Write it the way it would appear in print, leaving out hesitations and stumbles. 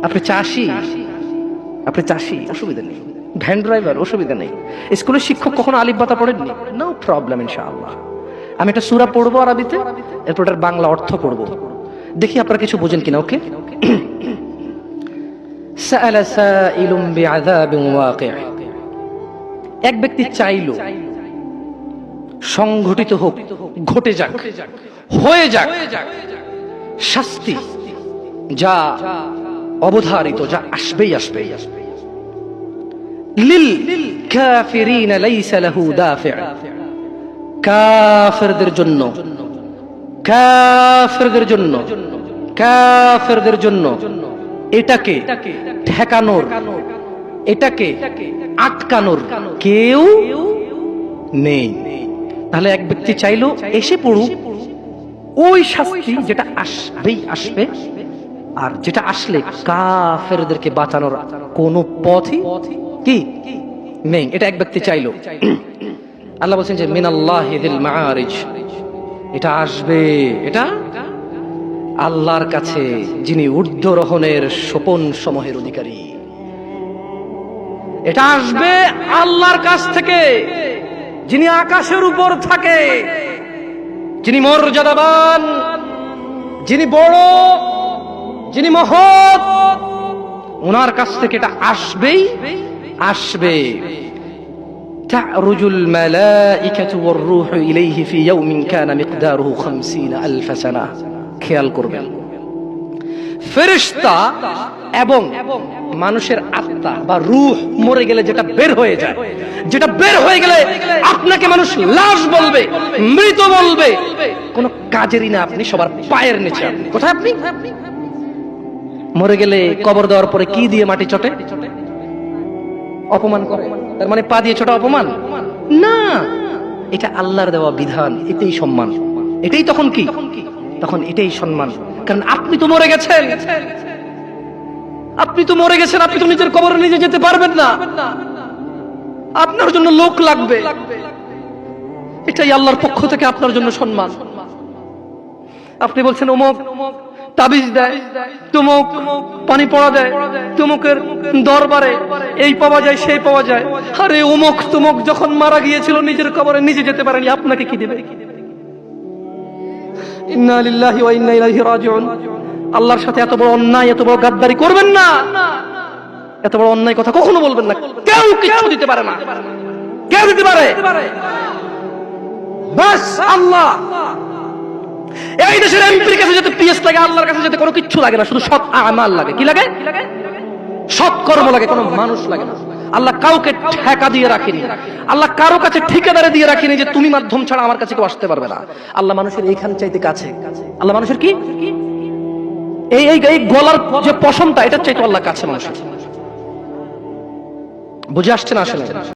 আপনি চাষি, অসুবিধা নেই। ভ্যান ড্রাইভার, অসুবিধা নেই। স্কুলের শিক্ষক কখনো আলিফ বাতা পড়েননি? নো প্রবলেম, ইনশাআল্লাহ। আমি একটা সূরা পড়বো আরবিতে, এরপর এটার বাংলা অর্থ পড়বো, দেখি আপনারা কিছু বোঝেন কিনা। ওকে? সাআলা সাইলুম বিআযাবিন ওয়াকি'। এক ব্যক্তি চাইলো সংঘটিত হোক, ঘটে যাক, হয়ে যাক শাস্তি, যা অবধারিত, যা আসবেই আসবে। লিল কাফিরিন লাইসা লাহু দাফি'। কাফেরদের জন্য, কাফেরদের জন্য এটাকে ঠেকানোর, এটাকে আটকানোর কেউ নেই। তাহলে এক ব্যক্তি চাইলো এসে পড়ুক ওই শাস্তি যেটা আসবেই আসবে, আর যেটা আসলে কাফেরদেরকে বাঁচানোর কোনো পথই কি নেই। এটা এক ব্যক্তি চাইলো। আল্লাহ বলছেন যে মিনাল্লাহি যিল মাআরিজ, এটা আসবে, এটা আল্লাহর কাছে যিনি ঊর্ধ্বরোহণের সোপন সমূহের অধিকারী। এটা আসবে আল্লাহর কাছ থেকে, যিনি আকাশের উপর থাকে, যিনি মর্যাদাবান, যিনি বড়, যিনি মহৎ, ওনার কাছ থেকে এটা আসবেই আসবে। تعرج الملائكة والروح إليه في يوم كان مقداره 50,000 سنة। খেয়াল করবেন, ফেরেশতা এবং মানুষের আত্মা বা রূহ মরে গেলে যেটা বের হয়ে যায়, যেটা বের হয়ে গেলে আপনাকে মানুষ লাশ বলবে, মৃত বলবে, কোন কাজেরই না। আপনি সবার পায়ের নিচে। কোথায় আপনি? মরে গেলে কবর দেওয়ার পরে কি দিয়ে মাটি চটে? অপমান করে। তার মানে পা দিয়ে ছোটা অপমান না, এটা আল্লাহর দেওয়া বিধান, এটাই সম্মান। এটাই তখন কি? তখন এটাই সম্মান। কারণ আপনি তো মরে গেছেন, আপনি তো মরে গেছেন, আপনি তো নিজের কবরে নিজে যেতে পারবেন না, আপনার জন্য লোক লাগবে। এটাই আল্লাহর পক্ষ থেকে আপনার জন্য সম্মান। আপনি বলছেন অমুক তাবিজ দেয়, তুমুক পানি পড়া দেয়, তুমুকের দরবারে এই পাওয়া যায়, সেই পাওয়া যায়। আরে অমুক তুমুক যখন মারা গিয়েছিল নিজের কবরে নিজে যেতে পারেনি, আপনাকে কি দেবে? ইন্না লিল্লাহি ওয়া ইন্না ইলাইহি রাজিউন। আল্লাহর সাথে এত বড় অন্যায়, এত বড় গাদ্দারি করবেন না, এত বড় অন্যায় কথা কখনো বলবেন না। কেউ কিছু দিতে পারে না, কেউ দিতে পারে বাস আল্লাহ। এই দেশের এমপির কাছে যেতে পিএস লাগে, আল্লাহর কাছে যেতে কোনো কিচ্ছু লাগে না, শুধু সৎ আমাল লাগে। কি লাগে? সৎ কর্ম লাগে, কোনো মানুষ লাগে না। আল্লাহ কাউকে ঠেকা দিয়ে রাখেনি, আল্লাহ কারো কাছে ঠিকাদারে দিয়ে রাখেনি যে তুমি মাধ্যম ছাড়া আমার কাছে কেউ আসতে পারবে না। আল্লাহ মানুষের এইখান চাইতে কাছে। আল্লাহ মানুষের কি এই গলার যে পশমটা, এটা চাইতে আল্লাহ কাছে মানুষের। বুঝে আসছে না আসলে?